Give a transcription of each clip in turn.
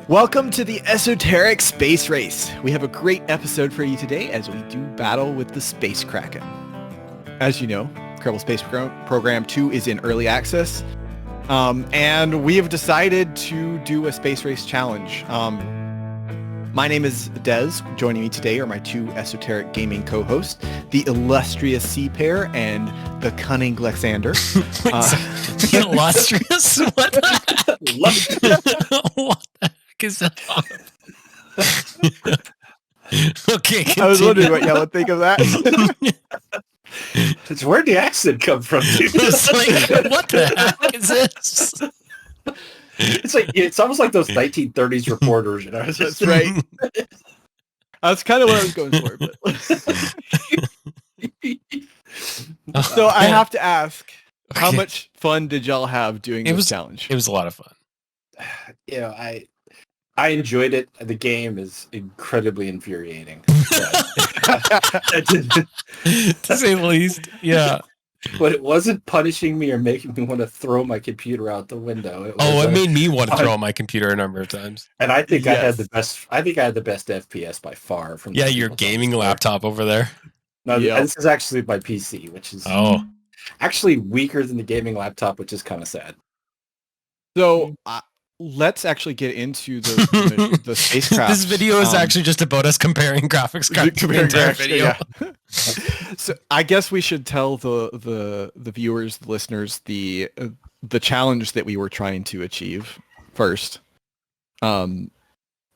Welcome to the Esoteric Space Race. We have a great episode for you today as we do battle with the Space Kraken. As you know, Kerbal Space Program 2 is in early access, and we have decided to do a Space Race challenge. My name is Dez. Joining me today are my two Esoteric Gaming co-hosts, the illustrious Pear and the cunning Glexander. The illustrious? What the What the heck is that? Okay, continue. I was wondering what y'all would think of that. Where'd the accent come from, dude? It's like, what the heck is this? It's almost like those 1930s reporters, you know. That's right. That's kind of what I was going for. But... So I have to ask, how much fun did y'all have doing this challenge? It was a lot of fun. You know, I enjoyed it. The game is incredibly infuriating. To say the least, yeah. But it wasn't punishing me or making me want to throw my computer out the window. It made me want to throw out my computer a number of times. And I think I had the best. I think I had the best FPS by far. From your gaming laptop over there. No, this is actually my PC, which is actually weaker than the gaming laptop, which is kind of sad. So let's actually get into the spacecraft. This video is actually just about us comparing graphics cards to the entire video. Yeah. So I guess we should tell the viewers, the listeners, the challenge that we were trying to achieve first, so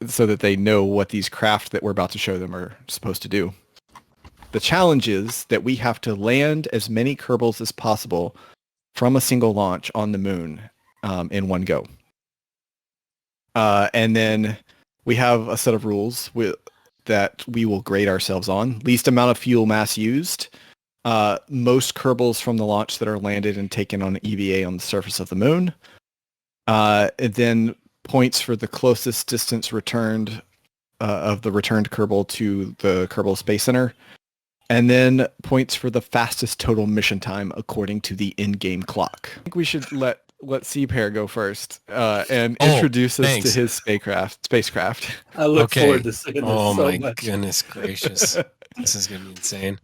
that they know what these craft that we're about to show them are supposed to do. The challenge is that we have to land as many Kerbals as possible from a single launch on the moon in one go. And then we have a set of rules that we will grade ourselves on. Least amount of fuel mass used. Most Kerbals from the launch that are landed and taken on EVA on the surface of the moon. And then points for the closest distance returned of the returned Kerbal to the Kerbal Space Center. And then points for the fastest total mission time according to the in-game clock. I think we should let Pear go first and introduce us to his spacecraft. I look forward to seeing this so much. Oh my goodness gracious. This is going to be insane.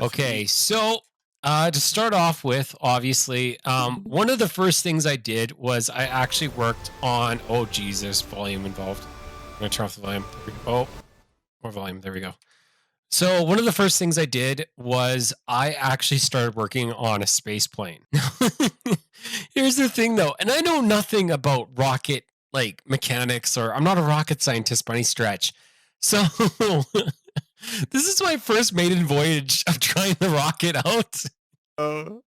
Okay, so to start off with, obviously, one of the first things I did was I actually worked on... Oh, geez, there's volume involved. I'm going to turn off the volume. Oh, more volume. There we go. So one of the first things I did was I actually started working on a space plane. Here's the thing though, and I know nothing about rocket like mechanics, or I'm not a rocket scientist by any stretch. So this is my first maiden voyage of trying the rocket out. Oh,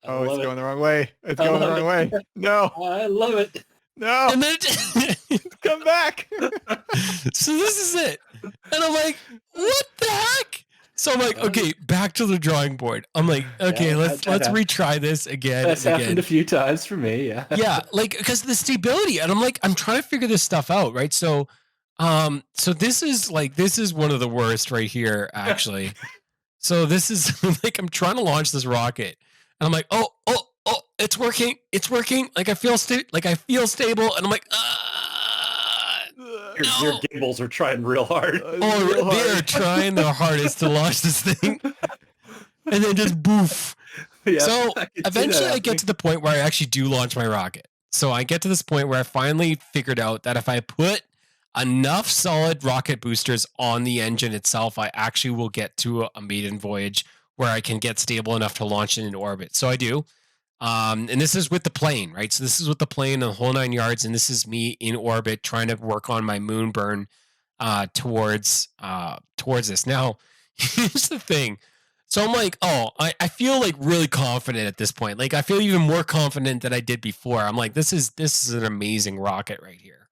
it's going the wrong way. It's going the wrong way. No. I love it. No. And then come back. So this is it. And I'm like, what the heck? So I'm like, okay, back to the drawing board. I'm like, okay, let's retry this again. That's happened a few times for me, yeah. Yeah, like because the stability, and I'm like, I'm trying to figure this stuff out, right? So this is one of the worst right here, actually. So this is like I'm trying to launch this rocket, and I'm like, oh, it's working. Like I feel stable, and I'm like, Your gimbals are trying real hard. They are trying their hardest to launch this thing, and then just boof. Yeah, so eventually I get to the point where I actually do launch my rocket. So I get to this point where I finally figured out that if I put enough solid rocket boosters on the engine itself, I actually will get to a maiden voyage where I can get stable enough to launch it into orbit. So I do. And this is with the plane, right? So this is with the plane and the whole 9 yards, and this is me in orbit trying to work on my moon burn towards this. Now, here's the thing. So I'm like, I feel like really confident at this point. Like I feel even more confident than I did before. I'm like, this is an amazing rocket right here.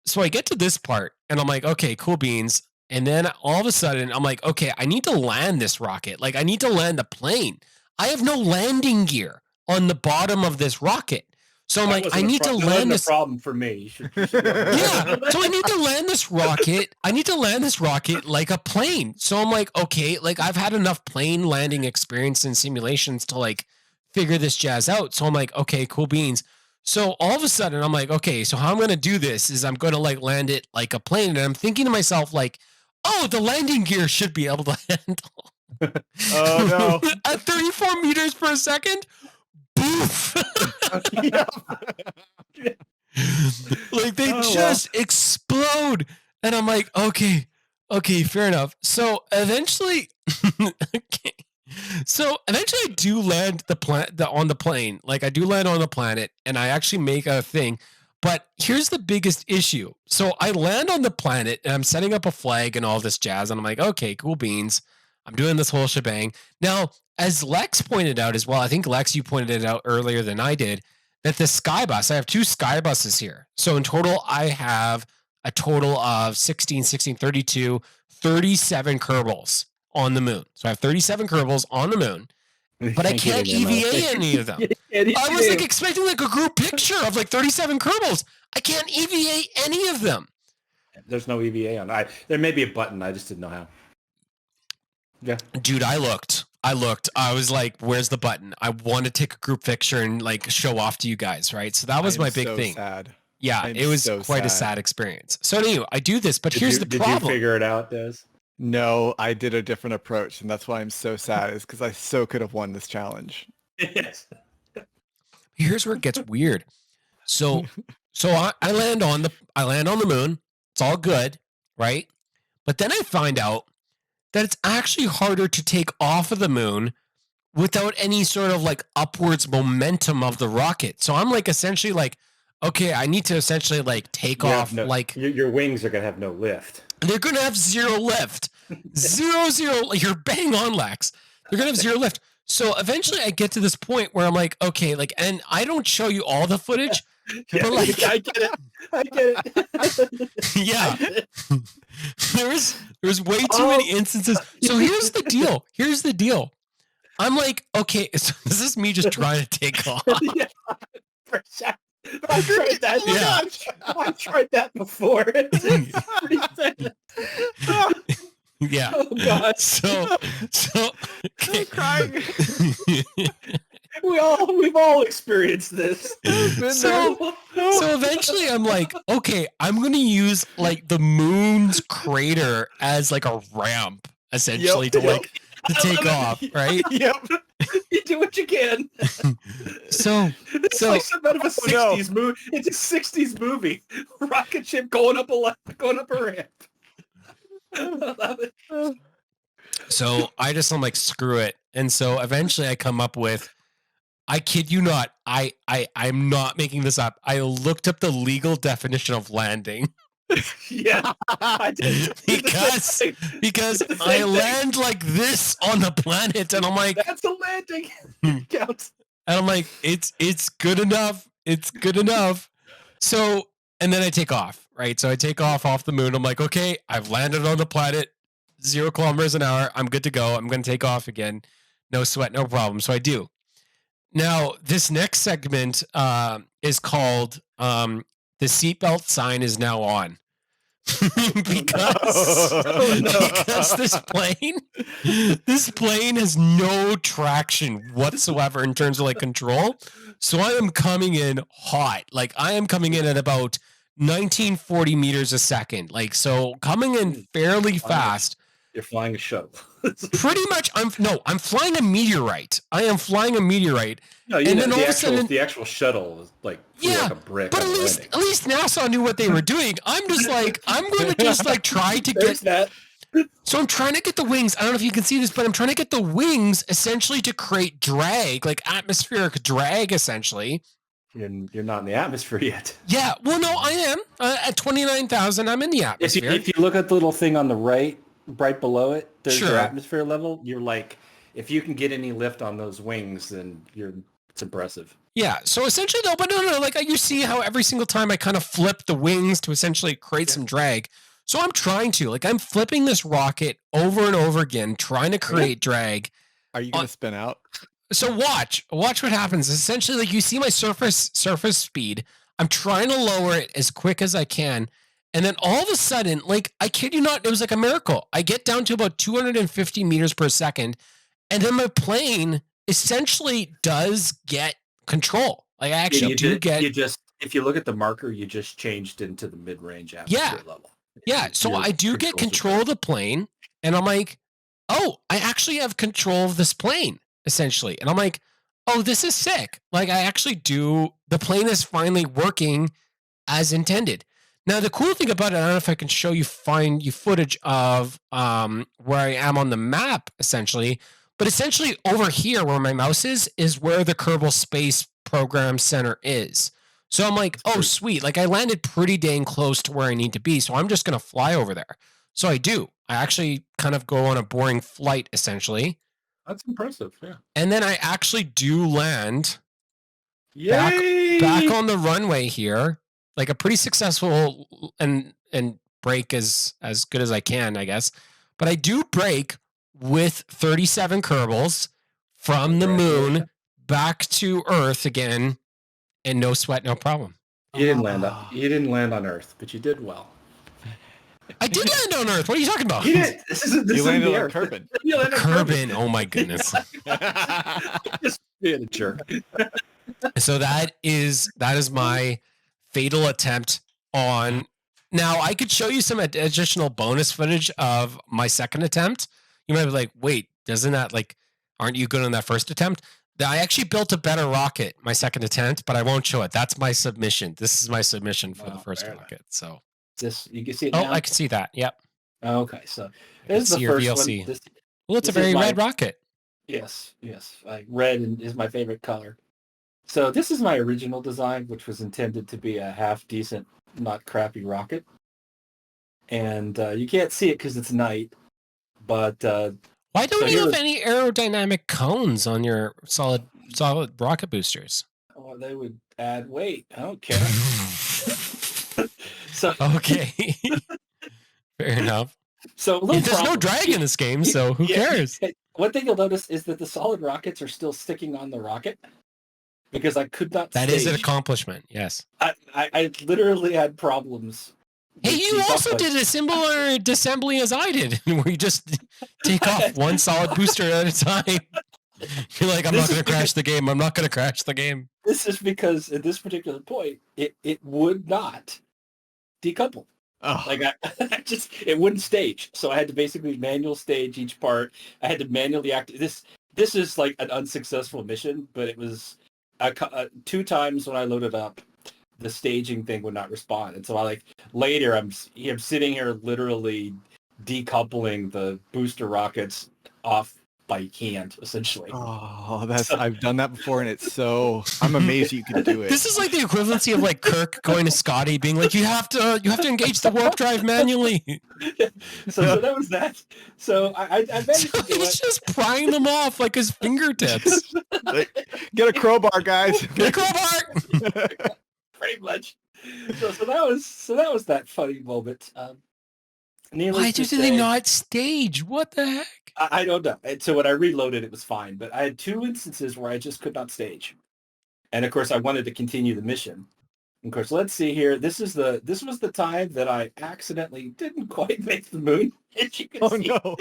So I get to this part and I'm like, okay, cool beans. And then all of a sudden I'm like, okay, I need to land this rocket. Like I need to land the plane. I have no landing gear on the bottom of this rocket. So I'm like, I need to land this. Problem for me. Yeah. So I need to land this rocket. I need to land this rocket like a plane. So I'm like, okay, like I've had enough plane landing experience in simulations to like figure this jazz out. So I'm like, okay, cool beans. So all of a sudden I'm like, okay, so how I'm going to do this is I'm going to like land it like a plane. And I'm thinking to myself like, oh, the landing gear should be able to handle. Oh no. At 34 meters per second. Boof. Like they just explode. And I'm like, okay, fair enough. So eventually, I do land on the plane. Like I do land on the planet and I actually make a thing. But here's the biggest issue. So I land on the planet and I'm setting up a flag and all this jazz. And I'm like, okay, cool beans. I'm doing this whole shebang. Now, as Lex pointed out as well, I think Lex, you pointed it out earlier than I did, that the sky bus, I have 2 sky buses here. So in total, I have a total of 16, 32, 37 Kerbals on the moon. So I have 37 Kerbals on the moon, but I can't EVA any of them. I was like expecting like a group picture of like 37 Kerbals. I can't EVA any of them. There's no EVA on. There may be a button. I just didn't know how. Yeah, dude, I looked. I was like, "Where's the button? I want to take a group picture and like show off to you guys, right?" So that was my big thing. Sad. Yeah, it was quite a sad experience. So anyway, I do this, but here's the problem. Did you figure it out, Des? No, I did a different approach, and that's why I'm so sad. Is because I so could have won this challenge. Yes. Here's where it gets weird. So I land on the moon. It's all good, right? But then I find out that it's actually harder to take off of the moon without any sort of like upwards momentum of the rocket. So I'm like essentially like, okay, I need to essentially like take off. Like your wings are going to have no lift. They're going to have 0 lift. 0. You're bang on, Lex. They're going to have 0 lift. So eventually I get to this point where I'm like, okay, like, and I don't show you all the footage. Yeah, but like, I get it. Yeah. There's way too many instances. So here's the deal. I'm like, okay, so this is me just trying to take off. Yeah, I've tried that. Yeah. I've tried that before. Yeah. Oh God. So I'm crying. We've all experienced this. So eventually I'm like, okay, I'm going to use like the moon's crater as like a ramp essentially to take off, right? Yep. You do what you can. So it's like some out of a 60s movie. It's a 60s movie. Rocket ship going up a ramp. I love it. So I'm like, screw it. And so eventually I come up with, I kid you not, I'm not making this up. I looked up the legal definition of landing. Yeah, I did. because I land like this on the planet, and I'm like, that's a landing. Counts. And I'm like, it's good enough. It's good enough. So, and then I take off, right? So I take off the moon. I'm like, okay, I've landed on the planet, 0 kilometers an hour. I'm good to go. I'm going to take off again. No sweat, no problem. So I do. Now, this next segment is called the seatbelt sign is now on. because this plane has no traction whatsoever in terms of like control. So I am coming in hot. Like I am coming in at about 1940 meters a second. Like, so coming in fairly fast. You're flying a shuttle. Pretty much. I'm flying a meteorite. I am flying a meteorite. No, you know, the actual shuttle is like, like a brick. But at least NASA knew what they were doing. I'm just like, I'm going to just like try to get that. So I'm trying to get the wings. I don't know if you can see this, but I'm trying to get the wings essentially to create drag, like atmospheric drag, essentially. You're not in the atmosphere yet. Yeah. Well, no, I am. At 29,000, I'm in the atmosphere. If you look at the little thing on the right below it, there's your atmosphere level. You're like, if you can get any lift on those wings, then it's impressive. Yeah. So essentially, no, but no. Like you see how every single time I kind of flip the wings to essentially create some drag. So I'm trying to, like, I'm flipping this rocket over and over again, trying to create drag. Are you going to spin out? So watch what happens. Essentially, like you see my surface speed. I'm trying to lower it as quick as I can. And then all of a sudden, like, I kid you not, it was like a miracle. I get down to about 250 meters per second. And then my plane essentially does get control. Like I actually if you look at the marker, you just changed into the mid-range atmosphere level. Yeah, so I do get control of the plane, and I'm like, oh, I actually have control of this plane, essentially. And I'm like, oh, this is sick. Like I actually do, the plane is finally working as intended. Now, the cool thing about it, I don't know if I can show you, find you footage of where I am on the map, essentially. But essentially over here where my mouse is where the Kerbal Space Program Center is. So I'm like, oh, sweet. Like I landed pretty dang close to where I need to be. So I'm just going to fly over there. So I do. I actually kind of go on a boring flight, essentially. That's impressive, yeah. And then I actually do land back on the runway here. Like a pretty successful and break as good as I can, I guess. But I do break with 37 Kerbals from the moon back to Earth again, and no sweat, no problem. You didn't land on Earth, but you did well. I did land on Earth. What are you talking about? You did. You landed on Kerbin. Kerbin. Oh my goodness. Just being a jerk. So that is my fatal attempt on. Now I could show you some additional bonus footage of my second attempt. You might be like, wait, doesn't that aren't you good on that first attempt? I actually built a better rocket, my second attempt, but I won't show it. That's my submission. This is my submission for the first rocket. So you can see it now? Oh, I can see that. Yep. Okay, so this is the first VLC. one. Well, it's a very red rocket. Yes. Red is my favorite color. So this is my original design, which was intended to be a half decent, not crappy rocket. And you can't see it because it's night. But why don't you have any aerodynamic cones on your solid rocket boosters? Oh, they would add weight. I don't care. So okay, fair enough. So there's no drag in this game, so who cares? One thing you'll notice is that the solid rockets are still sticking on the rocket because I could not. That is an accomplishment. Yes. I literally had problems. Hey, you also did a similar disassembly as I did, where you just take off one solid booster at a time. You're like, I'm not going to crash the game. I'm not going to crash the game. This is because at this particular point, it would not decouple. Oh. Like it wouldn't stage. So I had to basically manual stage each part. I had to manually this is like an unsuccessful mission, but it was 2 times when I loaded up, the staging thing would not respond. And so later I'm sitting here literally decoupling the booster rockets off by hand, essentially. Oh, I've done that before, and I'm amazed you can do it. This is like the equivalency of like Kirk going to Scotty being like, you have to engage the warp drive manually. So that was that. So I managed to do he's just prying them off like his fingertips. Get a crowbar, guys. Get a crowbar. Pretty much. So that was that funny moment. Why did they not stage? What the heck? I don't know. And so when I reloaded, it was fine. But I had 2 instances where I just could not stage. And of course, I wanted to continue the mission. Of course, let's see here. This was the time that I accidentally didn't quite make the moon. As you can see. No!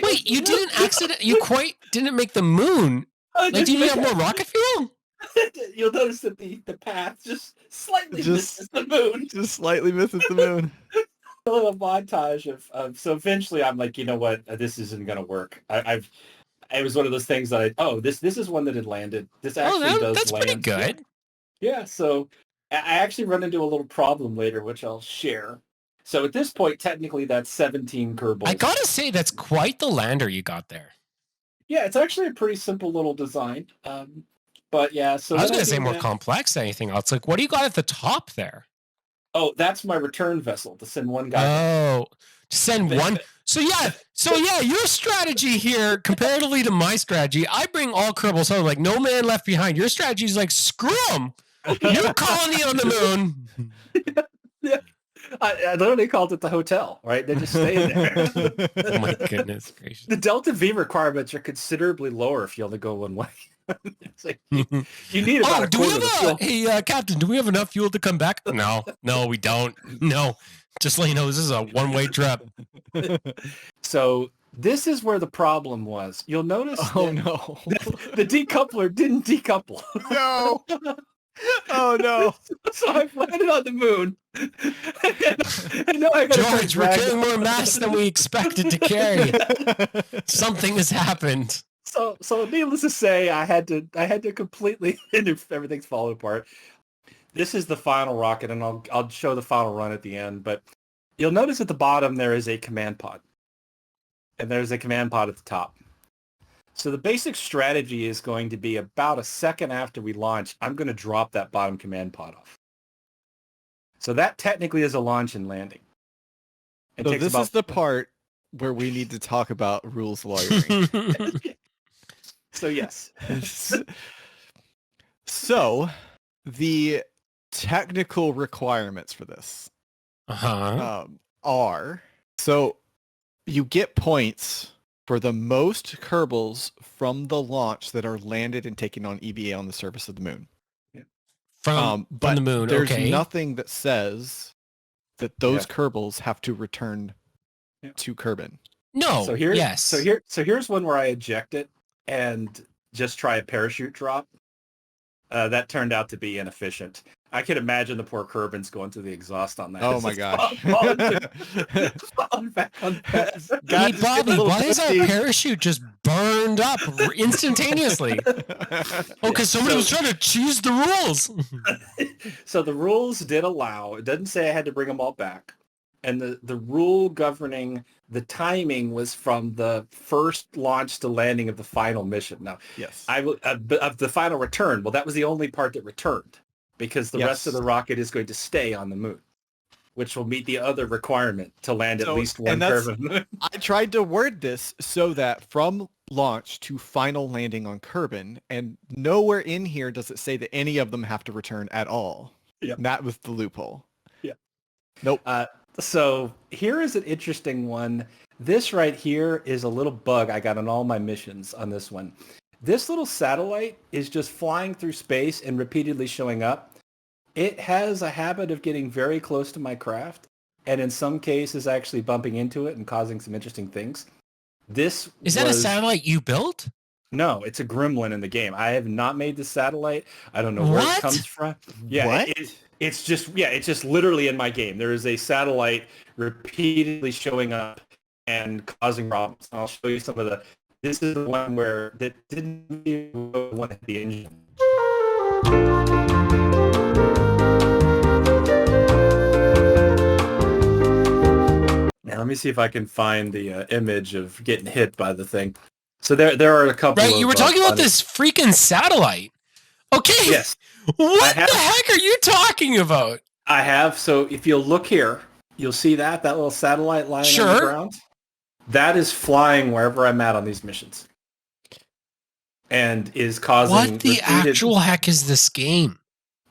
Wait, you didn't You quite didn't make the moon. Did you have more rocket fuel? You'll notice that the path just slightly misses the moon. Just slightly misses the moon. A little montage of so eventually I'm like, you know what, this isn't gonna work. It was one of those things that this is one that had landed. This actually that's land. Pretty good. Yeah, so I actually run into a little problem later, which I'll share. So at this point, technically that's 17 Kerbals. I gotta say, that's quite the lander you got there. Yeah, it's actually a pretty simple little design. But yeah, so I was gonna say more complex than anything else. Like, what do you got at the top there? Oh, that's my return vessel to send one guy. Oh, to send one. So yeah, your strategy here, comparatively to my strategy, I bring all Kerbals home, like no man left behind. Your strategy is like, screw them. New colony on the moon. Yeah. I literally called it the hotel, right? They just stay there. Oh my goodness gracious. The Delta V requirements are considerably lower if you only go one way. It's like, you need about a quarter of the fuel. Hey, Captain, do we have enough fuel to come back? No, we don't. No. Just let you know, this is a one-way trip. So This is where the problem was. You'll notice no. the decoupler didn't decouple. No. Oh no. So I've landed on the moon. And now I George, we're carrying more mass than we expected to carry. Something has happened. So needless to say, I had to completely, and everything's falling apart. This is the final rocket, and I'll show the final run at the end, but you'll notice at the bottom there is a command pod. And there's a command pod at the top. So the basic strategy is going to be about a second after we launch, I'm going to drop that bottom command pod off. So that technically is a launch and landing. So this is the part where we need to talk about rules lawyering. So yes. So the technical requirements for this are, so you get points for the most Kerbals from the launch that are landed and taken on EVA on the surface of the moon. Yeah. From the moon, there's okay. nothing that says that those Kerbals have to return to Kerbin. No. So here's one where I eject it and just try a parachute drop. That turned out to be inefficient. I can imagine the poor Kerbins going through the exhaust on that. Oh my gosh. Falling back on that. Hey, Bobby, why is our parachute just burned up instantaneously? Oh, because somebody was trying to choose the rules. So the rules did allow, it doesn't say I had to bring them all back. And the rule governing the timing was from the first launch to landing of the final mission. Now, yes, of the final return. Well, that was the only part that returned, because the rest of the rocket is going to stay on the moon, which will meet the other requirement to land at least one curve of the moon. I tried to word this so that from launch to final landing on Kerbin, and nowhere in here does it say that any of them have to return at all. Yep. That was the loophole. Yeah. Nope. So here is an interesting one. This right here is a little bug I got on all my missions on this one. This little satellite is just flying through space and repeatedly showing up. It has a habit of getting very close to my craft, and in some cases actually bumping into it and causing some interesting things. Is that a satellite you built? No, it's a gremlin in the game. I have not made the satellite. I don't know where it comes from. Yeah, what? It's just literally in my game. There is a satellite repeatedly showing up and causing problems. I'll show you some of the. This is the one where that didn't even want to the engine. Now let me see if I can find the image of getting hit by the thing. So there are a couple. Right, you were talking about this freaking satellite. Okay. Yes. What the heck are you talking about? I have. So if you'll look here, you'll see that little satellite lying on the ground. That is flying wherever I'm at on these missions, and is causing. What the actual heck is this game?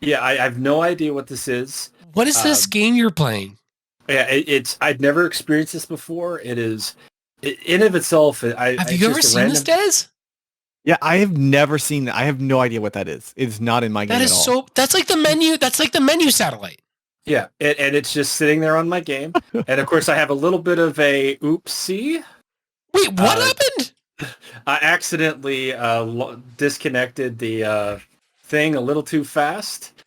Yeah, I have no idea what this is. What is this game you're playing? Yeah, I've never experienced this before. It is, in of itself. Have you ever seen this, Des? Yeah, I have never seen that. I have no idea what that is. It's not in my game at all. That's like the menu. That's like the menu satellite. Yeah, and it's just sitting there on my game. And of course, I have a little bit of a oopsie. Wait, what happened? I accidentally disconnected the thing a little too fast.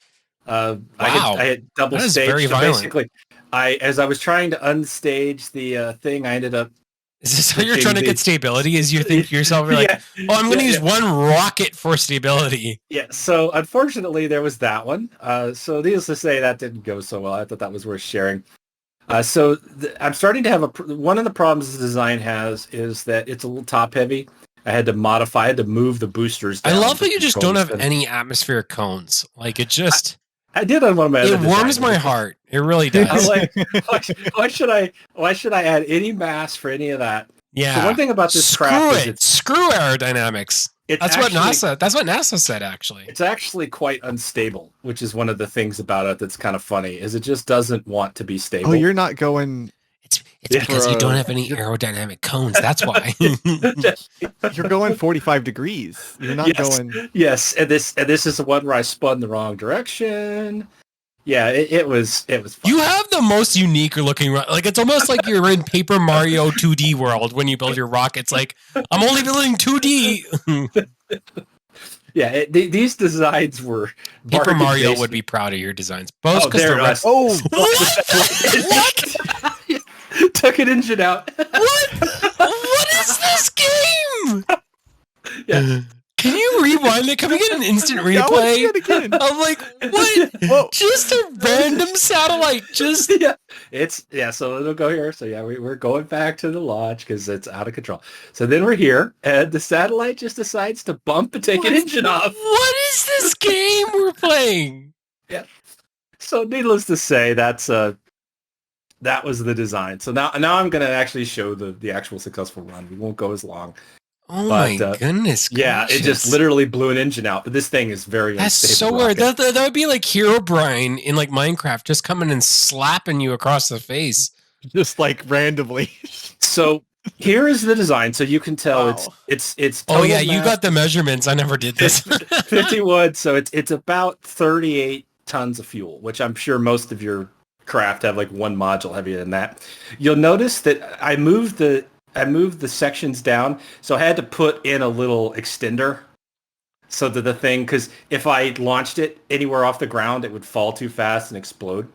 Wow. I had double staged. Very violent. Basically, as I was trying to unstage the thing, I ended up. Is this how you're trying to get stability? As you think to yourself, you're like, I'm going to use one rocket for stability. Yeah. So unfortunately, there was that one. So needless to say, that didn't go so well. I thought that was worth sharing. I'm starting to have one of the problems the design has is that it's a little top heavy. I had to move the boosters down. I love how you just don't have any atmospheric cones. Like it just. I did on one of my other It warms my heart. It really does. I'm like, why should I add any mass for any of that? Yeah. So one thing about this craft is screw aerodynamics. That's what NASA said actually. It's actually quite unstable, which is one of the things about it that's kind of funny, is it just doesn't want to be stable. Oh, you're not going. It's because you don't have any aerodynamic cones. That's why. You're going 45 degrees. You're not going. Yes, and this is the one where I spun the wrong direction. Yeah, it was fun. You have the most unique looking, like it's almost like you're in Paper Mario 2D world when you build your rockets. Like I'm only building 2D. Yeah, these designs were Paper Mario would be proud of your designs. Both because they're what? Took an engine out. What is this game? Yeah. Can you rewind it? Can we get an instant replay? I'm like, what? Whoa. Just a random satellite. Just So it'll go here. So yeah, we're going back to the launch because it's out of control. So then we're here, and the satellite just decides to bump and take an engine off. What is this game we're playing? Yeah. So needless to say, that was the design. So now I'm going to actually show the actual successful run. We won't go as long. Oh my goodness! Yeah, it just literally blew an engine out. But this thing is very That's unstable. so weird. That would be like Herobrine in like Minecraft, just coming and slapping you across the face, just like randomly. So here is the design. So you can tell it's. Oh yeah, you got the measurements. I never did this. 51. So it's about 38 tons of fuel, which I'm sure most of your craft have like one module heavier than that. You'll notice that I moved the sections down, so I had to put in a little extender so that the thing, because if I launched it anywhere off the ground, it would fall too fast and explode.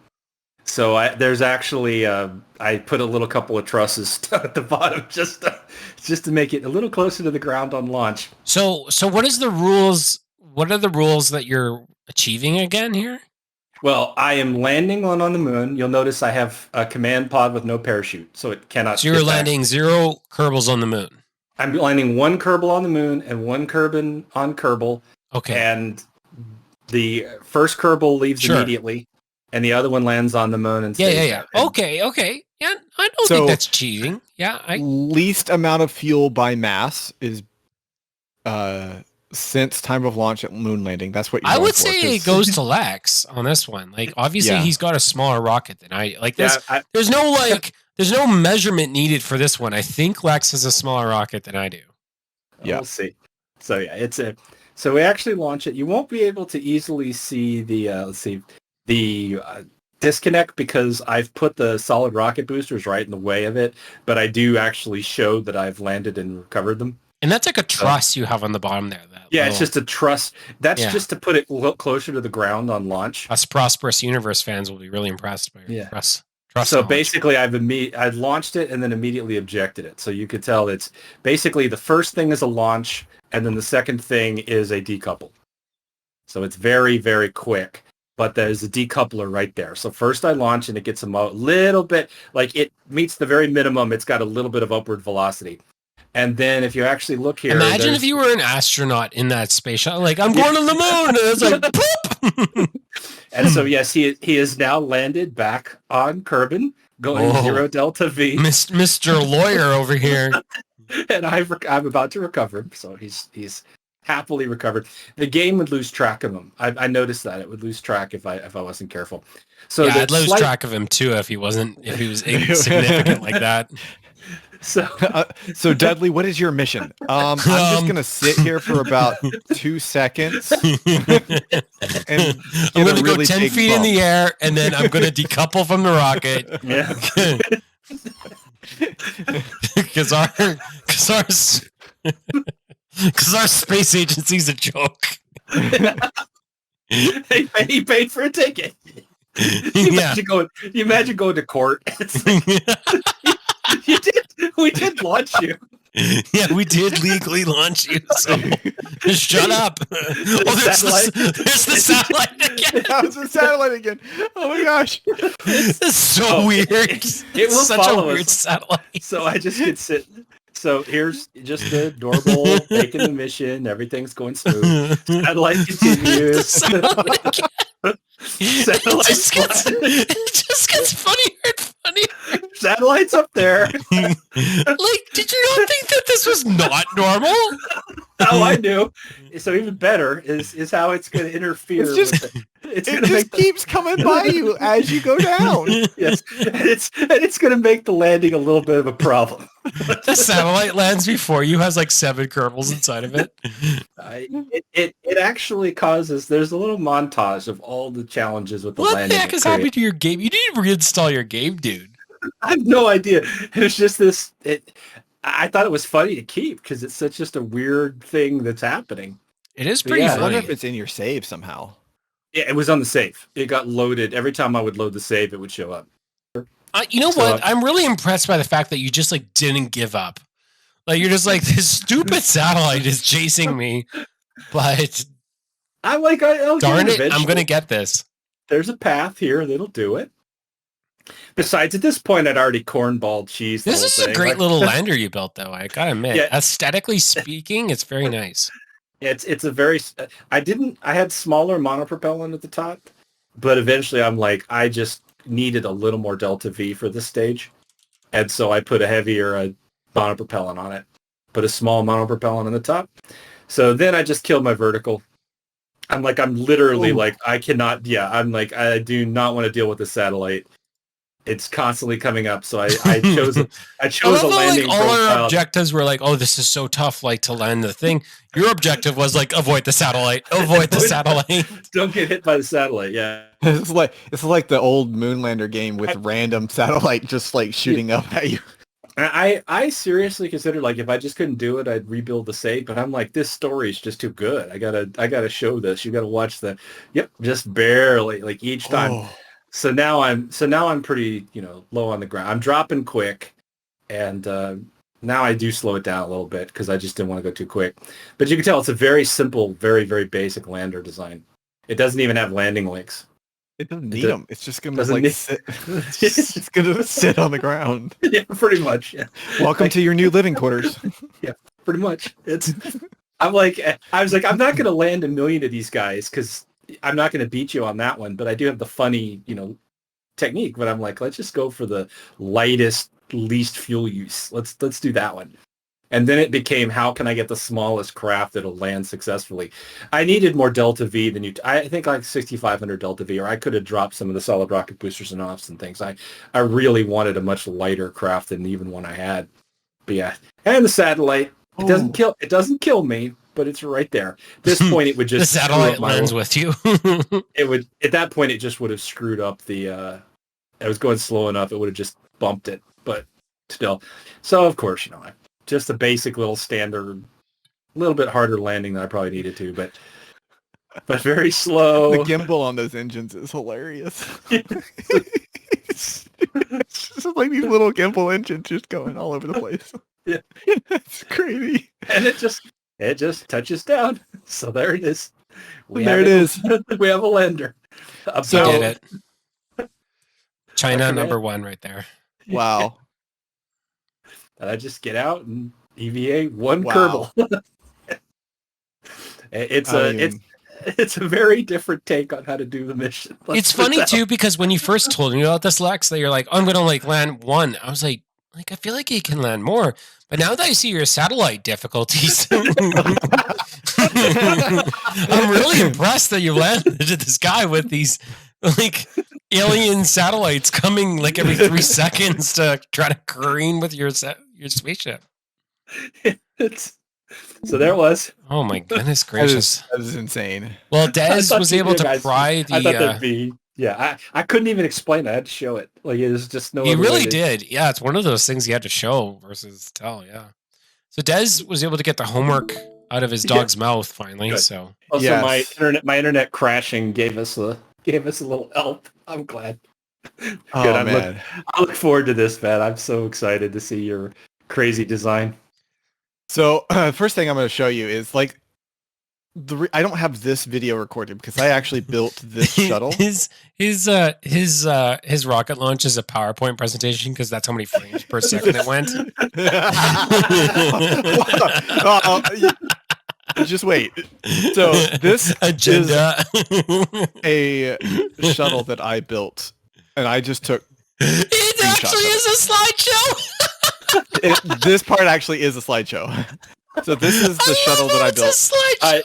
So there's actually I put a little couple of trusses at the bottom just to make it a little closer to the ground on launch. So what is the rules? What are the rules that you're achieving again here? Well, I am landing on the moon. You'll notice I have a command pod with no parachute, so it cannot. So you're landing 0 Kerbals on the moon. I'm landing 1 Kerbal on the moon and 1 Kerbin on Kerbal. Okay. And the first Kerbal leaves immediately, and the other one lands on the moon and stays there. Okay. Yeah, I don't think that's cheating. Yeah. Least amount of fuel by mass is since time of launch at moon landing. That's what I would say it goes to Lex on this one. Like obviously he's got a smaller rocket than I like this. There's no measurement needed for this one. I think Lex has a smaller rocket than I do. Yeah. We'll see. So yeah, so we actually launch it. You won't be able to easily see the disconnect because I've put the solid rocket boosters right in the way of it, but I do actually show that I've landed and recovered them. And that's like a truss you have on the bottom there. It's just a truss. That's just to put it a little closer to the ground on launch. Us Prosperous Universe fans will be really impressed by your truss. So basically, I launched it and then immediately ejected it. So you could tell it's basically the first thing is a launch, and then the second thing is a decouple. So it's very, very quick. But there's a decoupler right there. So first I launch and it gets a little bit, like it meets the very minimum. It's got a little bit of upward velocity. And then if you actually look here... Imagine if you were an astronaut in that space shuttle. Like, I'm going to the moon! And it's like, poop! And so, yes, he is now landed back on Kerbin, going 0 Delta V. Mr. Lawyer over here. And I'm about to recover him, so he's happily recovered. The game would lose track of him. I noticed that. It would lose track if I wasn't careful. So I'd lose track of him, too, if he was insignificant like that. So Dudley, what is your mission? I'm just gonna sit here for about 2 seconds, and I'm gonna go 10 feet in the air, and then I'm gonna decouple from the rocket. Yeah, because our space agency's a joke. He paid for a ticket. You imagine going to court. We did launch you. Yeah, we did legally launch you. So shut up. There's the satellite again. Yeah, it's the satellite again. Oh my gosh, it's so weird. It will such follow a weird us. Satellite. So I just get sit. So here's just the normal making the mission. Everything's going smooth. Satellite continues. It just gets funnier and funnier. Satellite's up there. Like, did you not think that this was not normal? Oh, I knew. So even better is how it's going to interfere. It just keeps coming by you as you go down. Yes, and it's going to make the landing a little bit of a problem. The satellite lands before you has like 7 Kerbals inside of it. It actually causes. There's a little montage of all the challenges with the landing. What the heck is happening to your game? You need to reinstall your game, dude. I have no idea. It was just this. I thought it was funny to keep because it's such just a weird thing that's happening. It is pretty funny. I wonder if it's in your save somehow. Yeah, it was on the save. It got loaded. Every time I would load the save, it would show up. You know what? I'm really impressed by the fact that you just like didn't give up. Like you're just like, this stupid satellite is chasing me, but I'm like, I'll darn it, I'm gonna get this. There's a path here that'll do it. Besides, at this point, I'd already cornballed cheese. This is a great little lander you built, though. I gotta admit, aesthetically speaking, it's very nice. It's a very. I had smaller monopropellant at the top, but eventually I'm like, I just needed a little more delta V for this stage, and so I put a heavier monopropellant on it, put a small monopropellant on the top. So then I just killed my vertical. I'm literally like, I cannot. Yeah, I'm like, I do not want to deal with the satellite. It's constantly coming up, so I chose a landing. Like, all our objectives were like, "Oh, this is so tough!" Like to land the thing. Your objective was like, avoid the satellite. Avoid the satellite. Don't get hit by the satellite. Yeah, it's like the old Moonlander game with random satellite just like shooting up at you. I seriously considered, like, if I just couldn't do it, I'd rebuild the save. But I'm like, this story is just too good. I gotta show this. You gotta watch just barely, like each time. Oh. So now I'm pretty, low on the ground. I'm dropping quick, and now I do slow it down a little bit because I just didn't want to go too quick. But you can tell it's a very simple, very, very basic lander design. It doesn't even have landing links. It doesn't need them. It's just gonna sit. It's gonna sit on the ground. Yeah, pretty much. Yeah. Welcome to your new living quarters. Yeah, pretty much. I was like, I'm not gonna land a million of these guys because I'm not going to beat you on that one, but I do have the funny, technique. But I'm like, let's just go for the lightest, least fuel use. Let's do that one. And then it became, how can I get the smallest craft that'll land successfully? I needed more delta V than you. I think like 6,500 delta V, or I could have dropped some of the solid rocket boosters and offs and things. I really wanted a much lighter craft than even one I had. But yeah, and the satellite. It doesn't kill me, but it's right there. At this point, it would just the satellite lands with you. It would, at that point, it just would have screwed up the. I was going slow enough; it would have just bumped it. But still, so of course, just a basic little standard, a little bit harder landing than I probably needed to, but very slow. The gimbal on those engines is hilarious. It's just like these little gimbal engines just going all over the place. Yeah, it's crazy, and it just touches down. So there it is. We have a lander. So did it. China number 1 right there. Wow. And I just get out and EVA one Kerbal. It's a very different take on how to do the mission. It's funny too because when you first told me about this, Lex, that you're like, I'm gonna land 1. I was like, I feel like you can land more. But now that I see your satellite difficulties, I'm really impressed that you landed this guy with these like alien satellites coming like every 3 seconds to try to careen with your spaceship. So there it was. Oh my goodness gracious. That is insane. Well, Dez was able to pry the... I thought that'd be... Yeah, I couldn't even explain it. I had to show it. Like, there's just no. You really did. Yeah, it's one of those things you had to show versus tell. Yeah. So Dez was able to get the homework out of his dog's mouth finally. Good. So also, my internet crashing gave us a little help. I'm glad. Oh Good. man, I look forward to this, man. I'm so excited to see your crazy design. So first thing I'm going to show you is like. I don't have this video recorded because I actually built this shuttle. His rocket launch is a PowerPoint presentation because that's how many frames per second it went. Just wait. So this agenda is a shuttle that I built, and I just took. It actually is a slideshow. This part actually is a slideshow. So this is the shuttle that I built.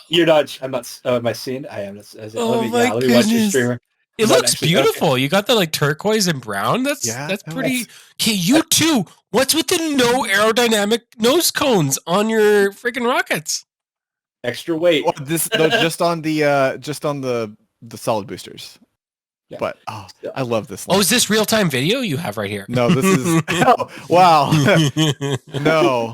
You're not. I'm not. Am I seeing? I am. Let me watch your streamer. It looks beautiful. Okay. You got the like turquoise and brown. That's pretty. Okay, you too. What's with the no aerodynamic nose cones on your freaking rockets? Extra weight. Well, just on the solid boosters. Yeah. But I love this line. Oh, is this real-time video you have right here? No, this is wow. No.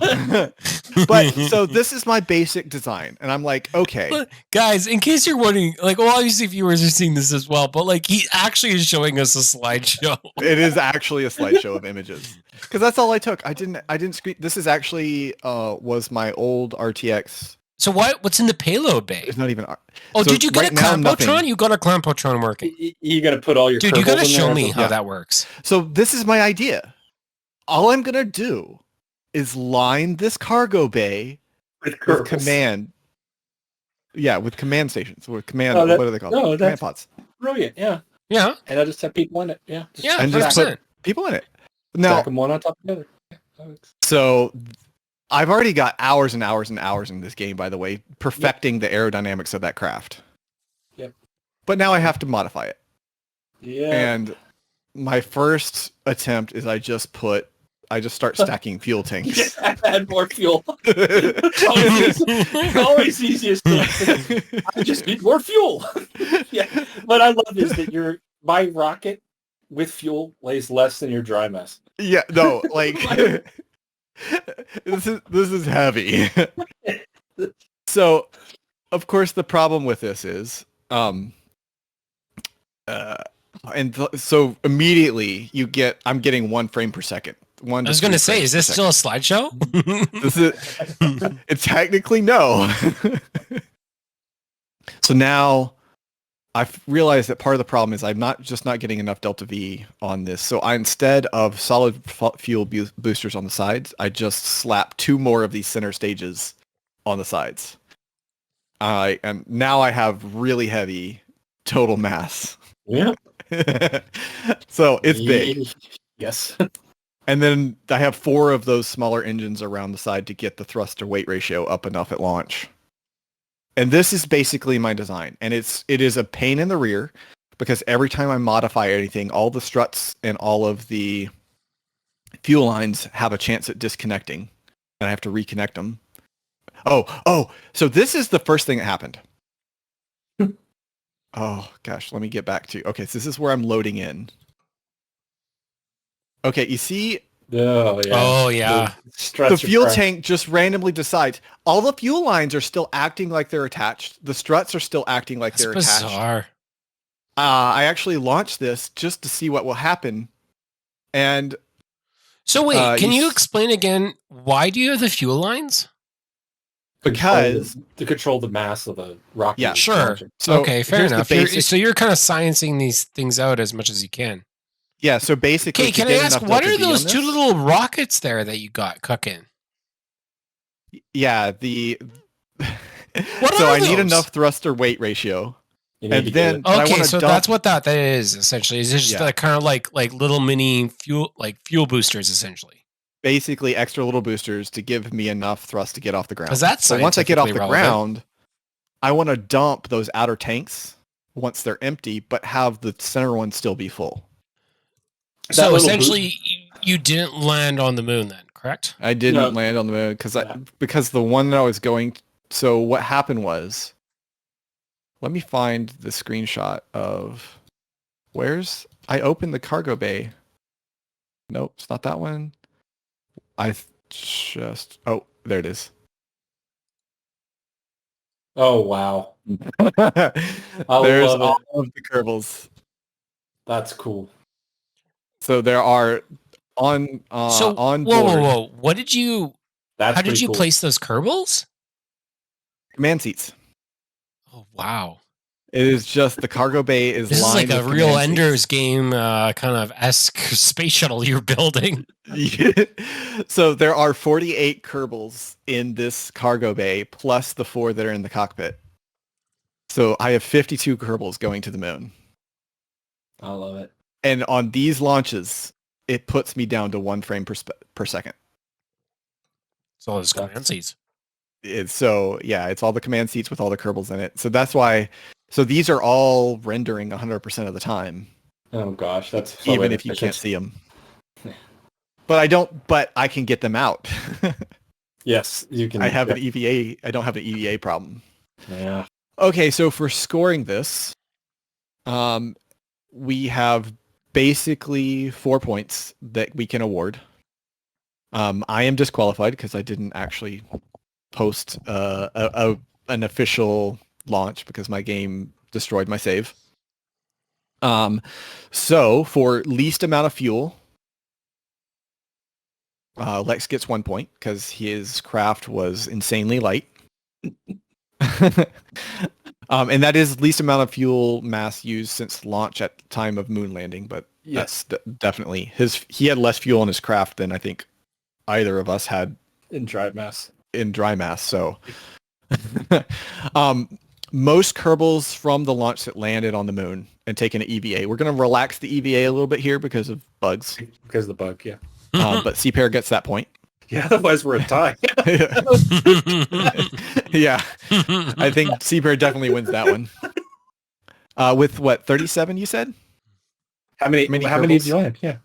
But so this is my basic design, and I'm like, okay. But, guys, in case you're wondering, like, well, obviously viewers are seeing this as well, but like he actually is showing us a slideshow. It is actually a slideshow of images. Because that's all I took. I didn't screen. This is actually was my old RTX. So what's in the payload bay? It's not even. Oh, so did you get a Clampotron? You got a Clampotron working. You got to put all your. Dude, you got to show me how that works. So this is my idea. All I'm gonna do is line this cargo bay with command. Yeah, with command stations. With command. What are they called? No, command pods. Brilliant. Yeah. Yeah. And I just have people in it. Yeah. And just put people in it. Now, stack them one on top of the other. So I've already got hours and hours and hours in this game, by the way, perfecting the aerodynamics of that craft. Yep. But now I have to modify it. Yeah. And my first attempt is I just start stacking fuel tanks. Add more fuel. always easiest to I just need more fuel. Yeah. What I love is that my rocket with fuel weighs less than your dry mess. Yeah, no, like this is heavy. So, of course, the problem with this is, so immediately I'm getting 1 frame per second. I was going to say, is this still a slideshow? It's technically no. So now I've realized that part of the problem is I'm not getting enough delta V on this. So instead of solid fuel boosters on the sides, I just slap 2 more of these center stages on the sides. And now I have really heavy total mass. Yeah. So it's big. Yes. And then I have 4 of those smaller engines around the side to get the thrust to weight ratio up enough at launch. And this is basically my design. And it is a pain in the rear because every time I modify anything, all the struts and all of the fuel lines have a chance at disconnecting. And I have to reconnect them. Oh, so this is the first thing that happened. Oh, gosh, let me get back to... Okay, so this is where I'm loading in. Okay, you see... Oh, yeah. Oh, yeah. The fuel tank just randomly decides. All the fuel lines are still acting like they're attached. The struts are still acting like they're attached. That's bizarre. I actually launched this just to see what will happen. And... So wait, can you explain again, why do you have the fuel lines? Because... To control the mass of the rocket. Yeah, sure. So, okay, fair enough. So you're kind of sciencing these things out as much as you can. Yeah, so basically... Okay, can I ask, what are those 2 little rockets there that you got cooking? Yeah, I need enough thruster weight ratio. And then... Okay, so that's what that is, essentially. It's just kind of like little mini fuel boosters, essentially. Basically, extra little boosters to give me enough thrust to get off the ground. So once I get off the ground, I want to dump those outer tanks once they're empty, but have the center one still be full. So essentially, you didn't land on the moon then, correct? I didn't land on the moon because the one that I was going... So what happened was... Let me find the screenshot of... I opened the cargo bay. Nope, it's not that one. Oh, there it is. Oh, wow. There's all of the Kerbals. That's cool. So there are on board. Whoa! What did you? How did you place those Kerbals? Command seats. Oh wow! It is just the cargo bay is. This lined is like a real Ender's Game kind of esque space shuttle you're building. So there are 48 Kerbals in this cargo bay, plus the 4 that are in the cockpit. So I have 52 Kerbals going to the moon. I love it. And on these launches, it puts me down to 1 frame per second. So those command seats. It's all the command seats with all the Kerbals in it. So that's why. So these are all rendering 100% of the time. Oh gosh, that's even if you can't see them. But I don't. But I can get them out. Yes, you can. I have an EVA. I don't have an EVA problem. Yeah. Okay, so for scoring this, we have basically 4 points that we can award. I am disqualified because I didn't actually post an official launch because my game destroyed my save. So for least amount of fuel, Lex gets 1 point because his craft was insanely light. And that is least amount of fuel mass used since launch at time of moon landing, but yes, definitely he had less fuel in his craft than I think either of us had in dry mass. So most Kerbals from the launch that landed on the moon and taken an EVA. We're going to relax the EVA a little bit here because of bugs. Because of the bug, yeah. But Pear gets that point. Yeah, otherwise we're a tie. Yeah. I think Pear definitely wins that one. With what, 37 you said? How many did you land? Yeah.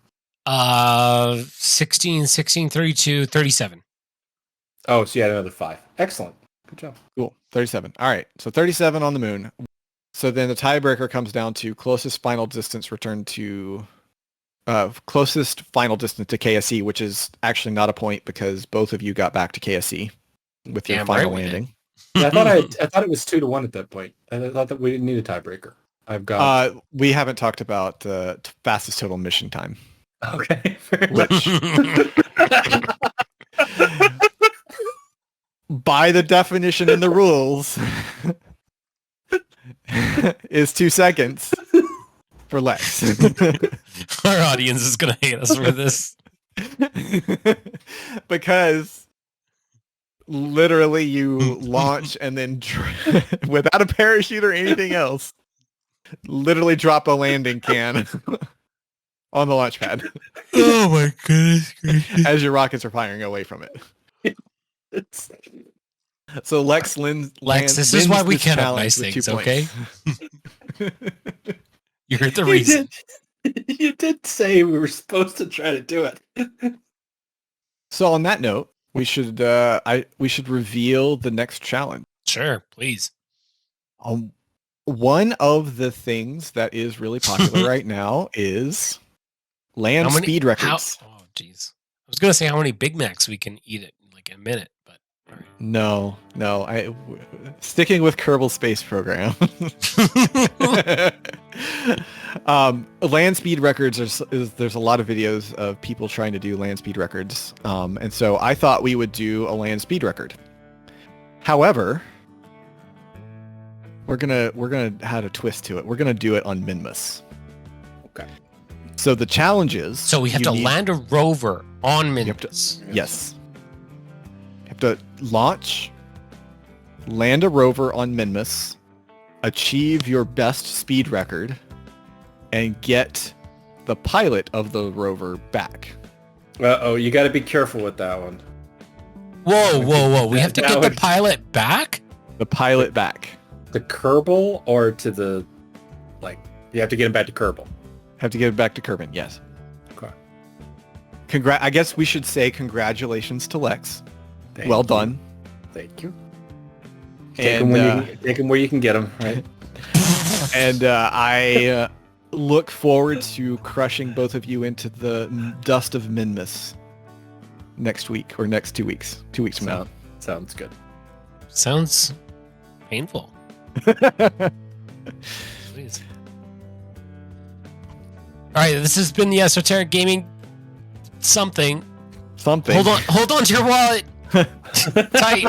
16, 32, 37. Oh, so you had another 5. Excellent. Good job. Cool. 37. All right. So 37 on the moon. So then the tiebreaker comes down to closest final distance returned to closest final distance to KSE, which is actually not a point because both of you got back to KSE with your final landing. Yeah, I thought it was 2-1 at that point. I thought that we didn't need a tiebreaker. We haven't talked about fastest total mission time. Okay. Which by the definition in the rules is 2 seconds for Lex. Our audience is going to hate us for this. Because literally you launch and then without a parachute or anything else, literally drop a landing can on the launch pad. Oh my goodness. As your rockets are firing away from it. So Lex, this is why we can't have nice things, okay? You heard the reason. You did say we were supposed to try to do it. So on that note, we should reveal the next challenge. Sure, please. One of the things that is really popular right now is land speed records. Oh, jeez. I was going to say how many Big Macs we can eat it in like a minute, but all right. No. Sticking with Kerbal Space Program. Land speed records there's a lot of videos of people trying to do land speed records, and so I thought we would do a land speed record. However, we're gonna add a twist to it. We're gonna do it on Minmus. Okay. So the challenge is, so we have to land a rover on Minmus. Yes. You have to launch, land a rover on Minmus, achieve your best speed record, and get the pilot of the rover back. Uh-oh, you got to be careful with that one. Whoa. We have to get the pilot back? The pilot back. The Kerbal or to the, you have to get him back to Kerbal? Have to get it back to Kerbin, yes. Okay. I guess we should say congratulations to Lex. Well done. Thank you. Take him where you can get him, right? And I look forward to crushing both of you into the dust of Minmus next week or next 2 weeks. 2 weeks from now. Sounds good. Sounds painful. Please. All right, this has been the Esoteric Gaming something. Hold on to your wallet. Tight.